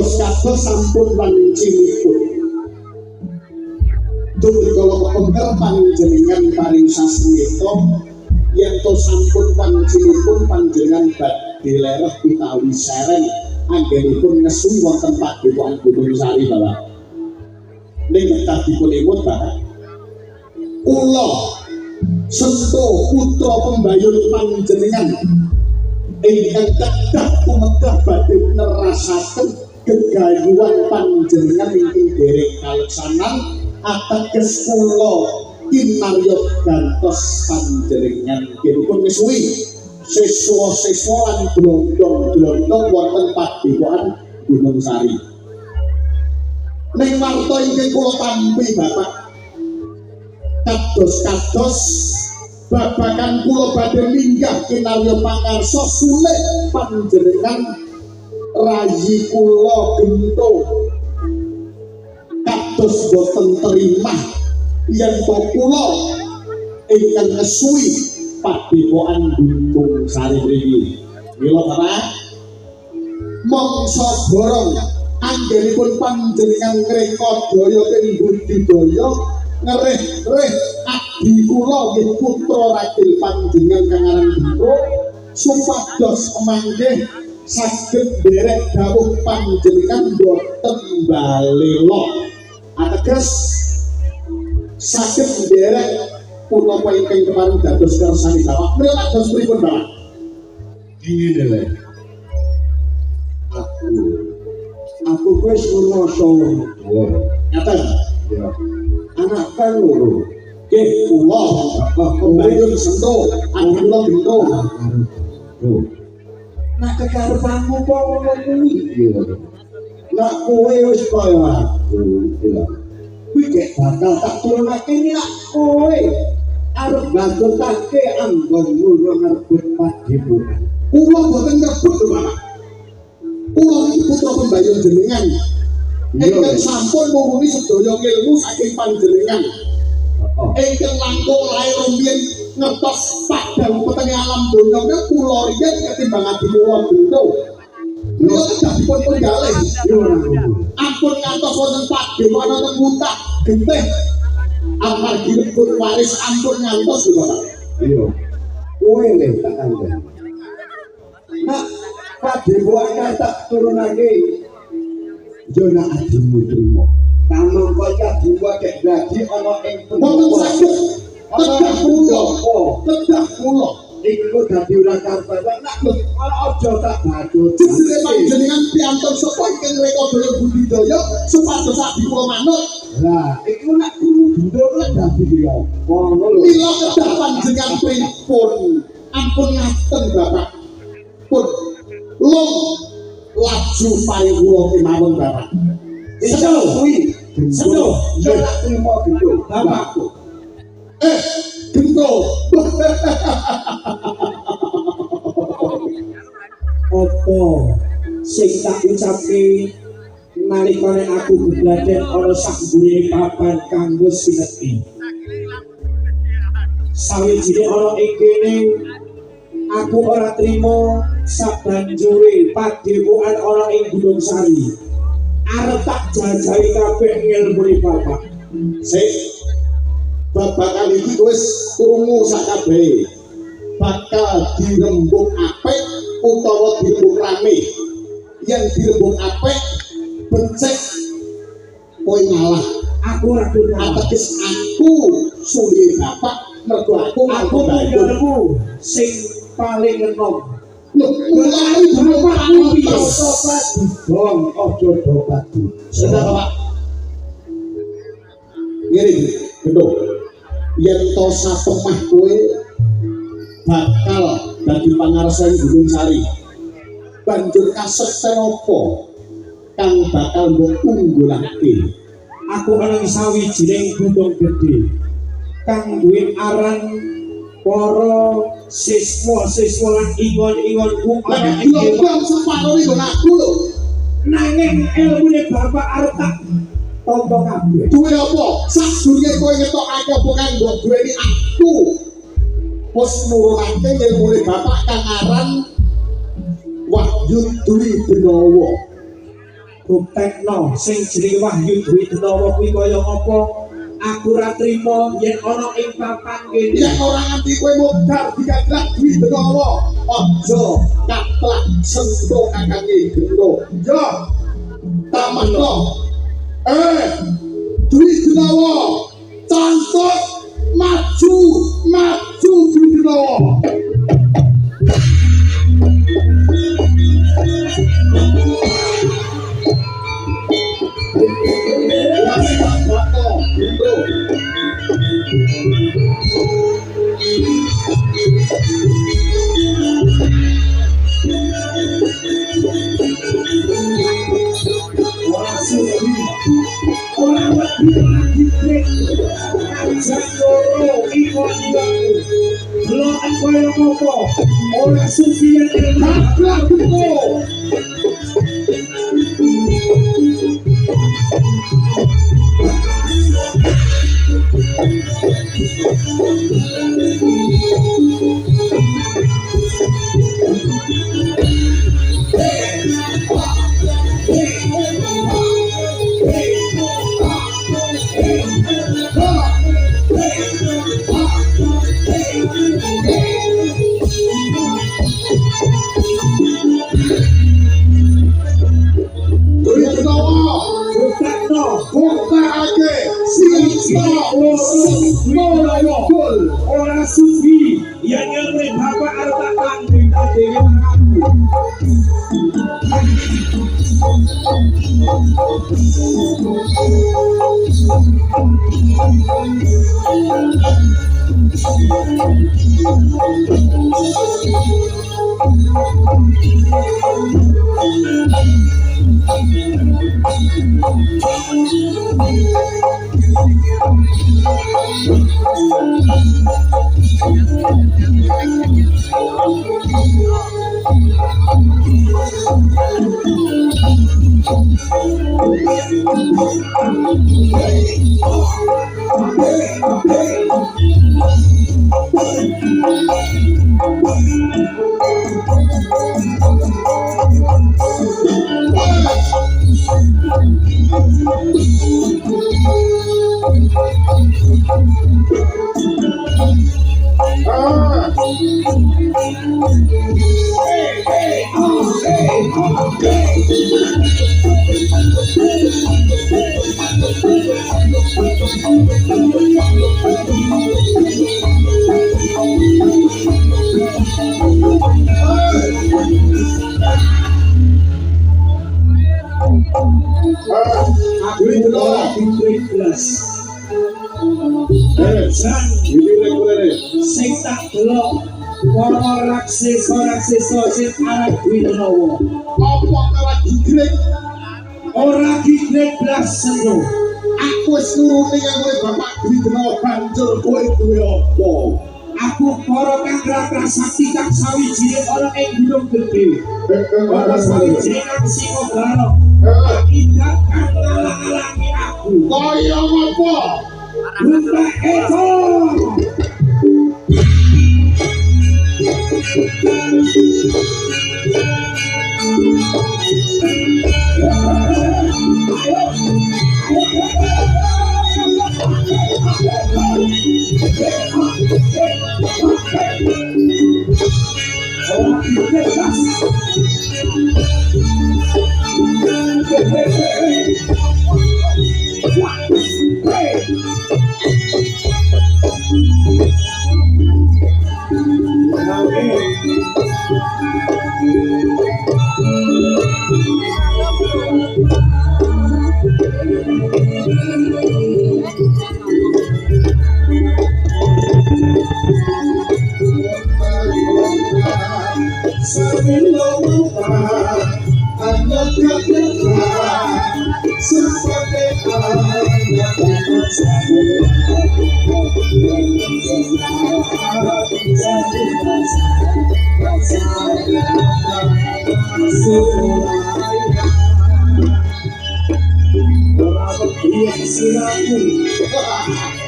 kados sampun wancipun. Dugi kala kepengker panjenengan paring sasmita yen to sampun wancipun panjenengan badhe lereh utawi seren anggenipun ngesu wonten padepokan Gunung Sari Bapak. Ning kedah dipun emut Bapak. Kula Sento putra pembayun panjenengan ingkang kedah tumegah badhe nerasaken gegayuhan panjenengan ingkang derek kaleksanan ateges kula kinarya gantos panjenengan kinipun ngesuwi siswa-siswa lan blondong-blondong wonten padepokan Gunung Sari. Ning warta ingkang kula tampi Bapak kados-kados babakan kula badhe minggah kinarya pangarsa sulik panjenengan rayi kula gento kados boten terima yen to kula ingkang ngesuwi padepokan Gunung Sari mriki. Mila Bapak mangsa borong anggenipun panjenengan ngrekodaya ing budidaya ngereh-reh abdi kula nggih putra ragil panjenengan kang aran Bento supados mangke saged derek dawuh panjenengan boten balela ateges saged derek punapa ingkang kemarin dados kersane Bapak mriki dados pripun Bapak? Ingin lho. Aku wis ngrasa Ngaten. ya. Anak kan loro. Nggih kula pembayun Sento abdi kula Bento. Tuh. Nah kekarepanmu kok ngono kuwi. Iya. Nak kowe wis kaya aku, iya. Kuwi gek bakal tak turunake nek kowe arep ngantutake anggonmu ngerebut padepokan. Kula boten ngrebut lho Bapak. Kula iki putra pembayun jenengan. Ingkang sampun mumpuni sedaya ilmu saking panjenengan. Ingkang langkung lair rumiyin ngertos padang petenge alam donya kula riyen ketimbang adi kula Bento. Kula kedah dipun penggalih. Ampun ngantos wonten padepokan wonten muntah gentih. Amargi rebut waris ampun ngantos lho Bapak. Iya. Kowe le tak kandhani. Nak padepokan tak turunake. Yo nak adimu trimo. Kamang kaya diwa kek dadi ana ing Wonten saged kedah kula iku dadi ora karepan nak ora aja tak badhe. jejere panjenengan piantun sapa ingkang rekodaya budidaya supados abdi kula manut. Lah, iku nak nduk lek dadi yo. Ngono lho. Mila kedah panjenengan pripun? Ampun ngaten Bapak. Pun long laju paring kula kemawon Bapak. Iso kuwi. Sedo, yo nak trimo gendho. Bapakku. Gento. Apa sing tak ucapke nalikane aku gebladen ana sak mburi papan kanggo sineti. Sawijine ana ing kene aku ora trima sabanjure padepokan ana ing Gunung Sari. Arep tak jajahi kabeh ngilmune Bapak. Sik. Babakan iki wis krungu sakabehe. Bakal dirembug apik utawa dirembug rame. Yen dirembug apik becik kowe ngalah. Aku ora kudu Ateges aku sulihe Bapak mergo aku ngilmu sing paling enom. lho mulai dulu Aku piye biasa Bong aja do padu. Sudah Bapak. Ngene Gento. Yen to sapemah kowe bakal dadi pangarsa Gunung Sari. Banjur kasekten apa kang bakal mbok unggulake? Aku ana sawijining gunung gedhe kang duwe aran para siswa-siswa lan ingon-ingonku ana ing Lha bang separo iki aku lho. nanging ilmune Bapak arep tak tampa kabeh. Duwe apa? Sadurunge kowe ngetokake apa kang mbok duweni aku. Wis nurunake ilmune Bapak kang aran Wahyu Dwi Benawa. buktekno sing jenenge Wahyu Dwi Denawa kuwi kaya apa aku ora trimo yen ana ing papan kene yen ora nganti kowe modal digaglak Dwi Denawa aja kaplak sentuh kakange gendho yo tamanno Dwi Denawa contoh maju Dwi Denawa Ora sufiyan kaplak Ora sufi yang ngerti bapak arta kandung tadi sing tak delok para raksasa sing arep Dwi Denawa apa ora digrek ora gigrek blas seno aku wis nuruti karo Bapak Dwi Denawa banjur kowe duwe apa aku para kang prasakti kang sawijining ana ing gunung gedhe ana sawijining kang Singogara tidak kang ngalang-alangi aku kaya apa Rupa itu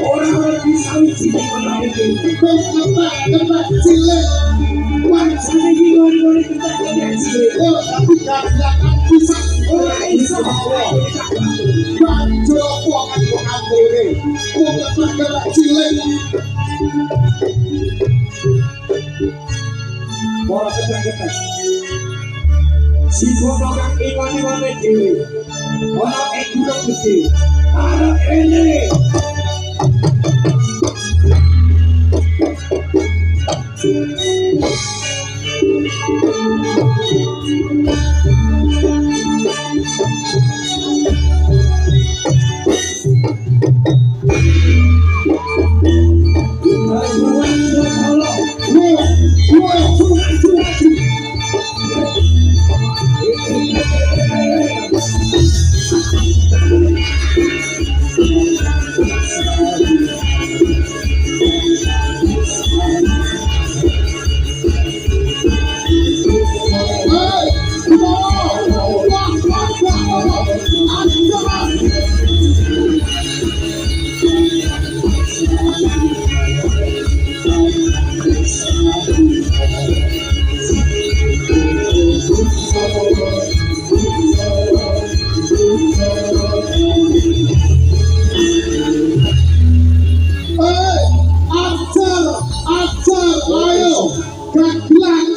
orang bisa uji orang banjur apa kan kok antene wong ketek cilik Bola ketek-ketek. Si kono kang iwan-iwane dhewe. Ana ing gunung gedhe. Arep rene.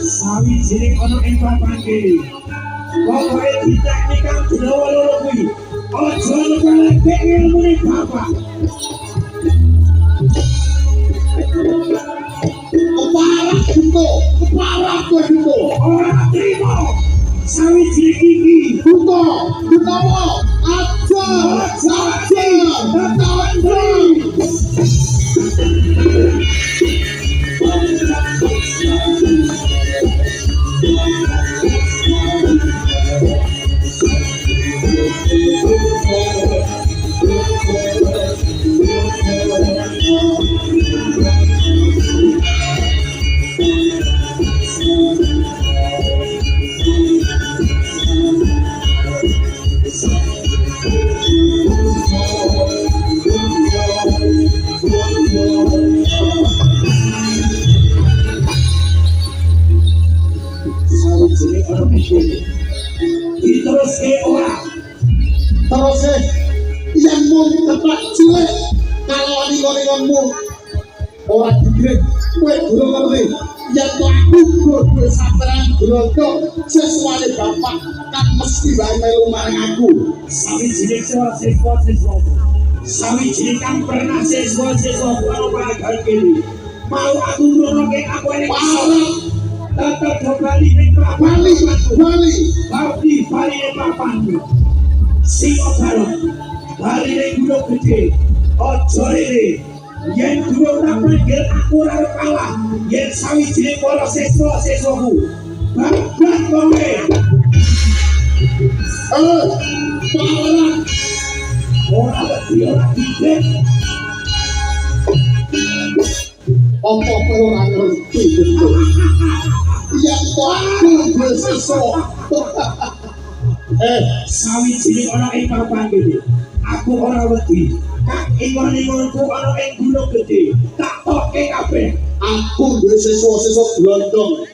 Sawijining ana ing papan kene. Pokoke ditekni kang Jawa loro kuwi. Aja lupa ilmune bapak. Keparah kudu Ora trimo. Sawijining iki buta utawa aja tetawan sawijining ana ing kene. Diteruske ora. terus yang mau ketek cilik kalau lingon-lingonmu ora dikirim kowe durung ngerti yen to aku kudu sampeyan glodok sesuai bapak kan mesti wae melu marang aku Sawijining siswa sawijining kang pernah siswa karo pelajaran kene. Mau aku nurunoke aku ning parah tetep bali ning bali bali ning papanku. Sing obaro bali ning gunung gedhe. Aja rene. Yen durung tak panggil aku ora kalah. Yen sawijining para siswa-siswaku babat kowe. parah Ora wedi ora dicek. apa kowe ora ngerti betul yang to aku besok Sawijining ana ing papan gedhe. Aku ora wedi. Kak ingon-ingonku ana ing gunung gedhe. Tak toke kabeh. aku duwe siswa-siswa glondong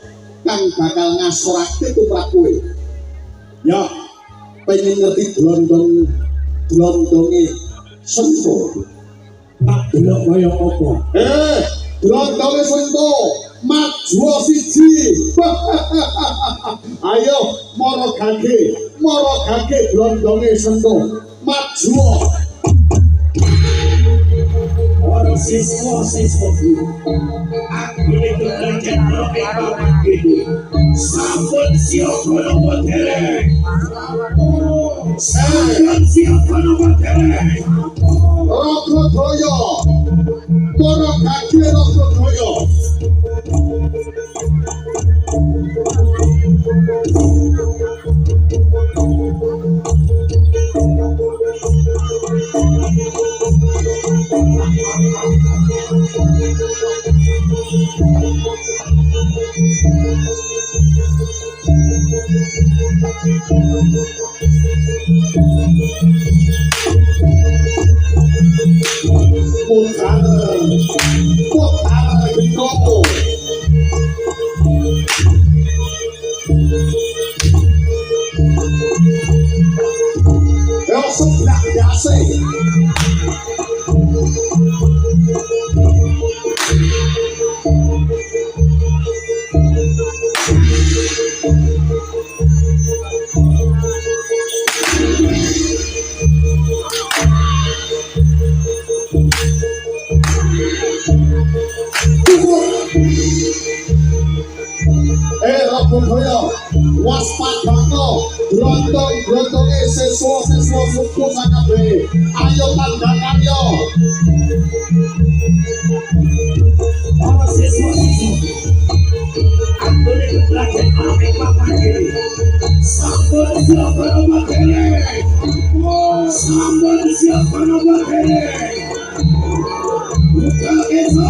kang bakal ngasorake tumrap kowe ya pengen ngerti glondonge Sento Tak delok kaya apa. glondonge Sento maju siji ayo moro gage glondonge Sento maju Ora siswa-siswaku. Aku itu belajar ana ing papan gedhe. Sampun siap kono modele. Sampun siap kono modele. Rogodoyo moro gage Rogodoyo Putar Gendrowo Asik. Rabbudaya waspadakno grondong-grondonge siswa-siswa suku sakabeh ayo tandangan yo para siswa-siswa anggone belajar ame papane sampun siapa nama kene sampun siapa nama kene buka itu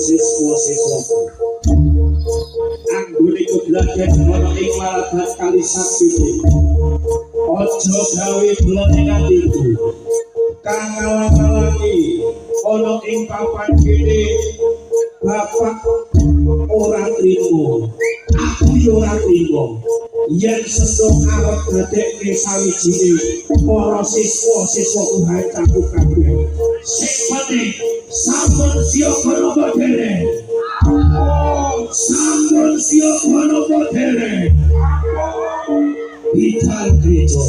siswa-siswa anggone kebladen ana ing waladan kali sakiti aja gawe blone atiku kang ngalang-alangi ana ing papan kene bapak ora trimo aku yo ora trimo yen sesuk arep dadekke sawijine para siswa-siswa kuwi cakup kabeh sing penting sampun siap menapa dere sampun siap menapa dere Vital Grito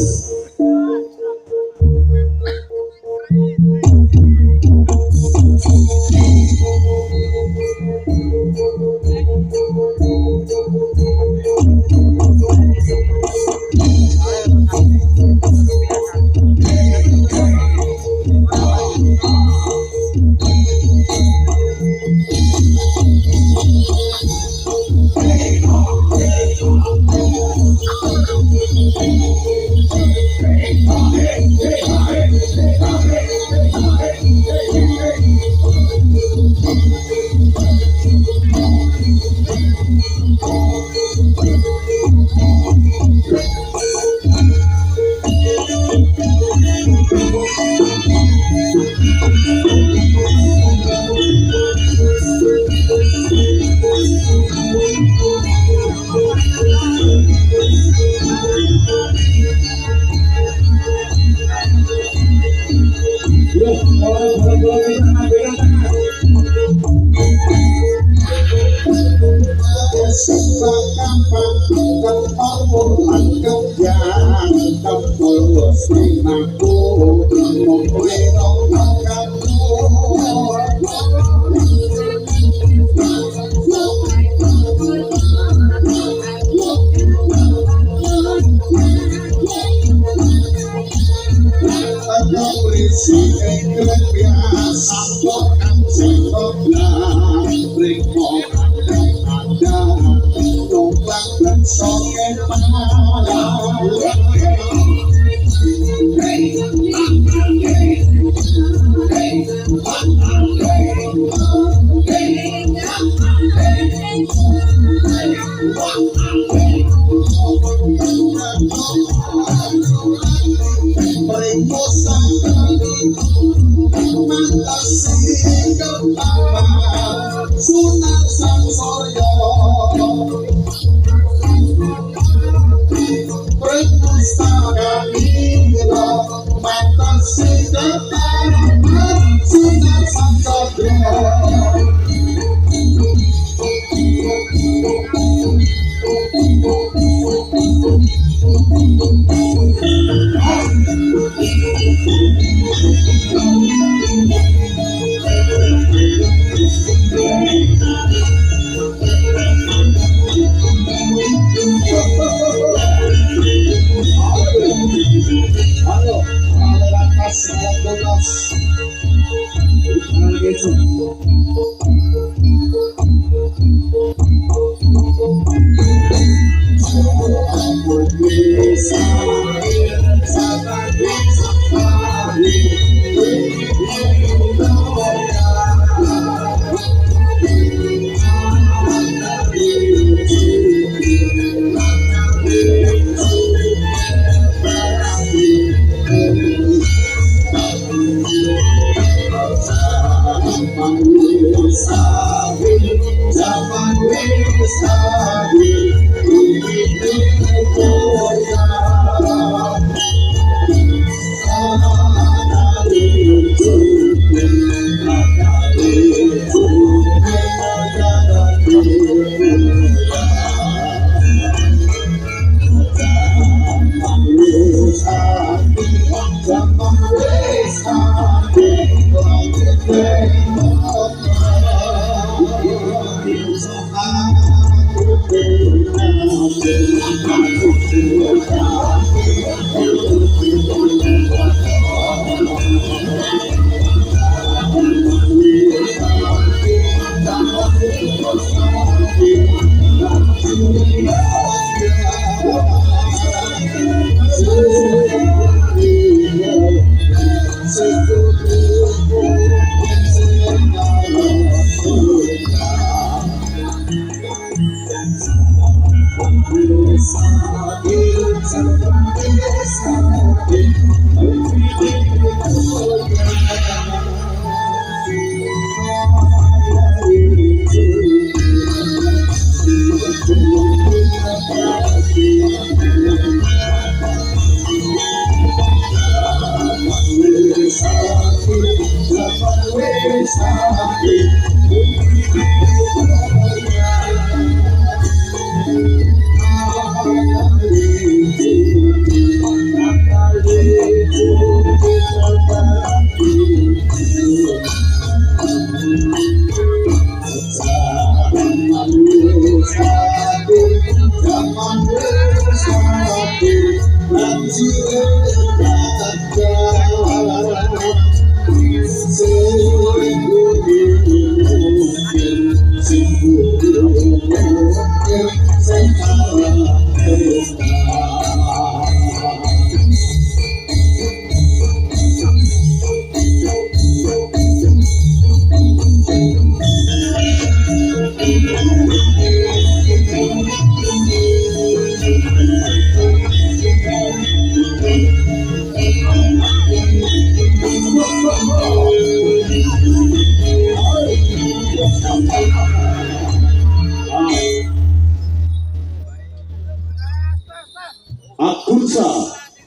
Akunsa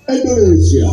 Indonesia.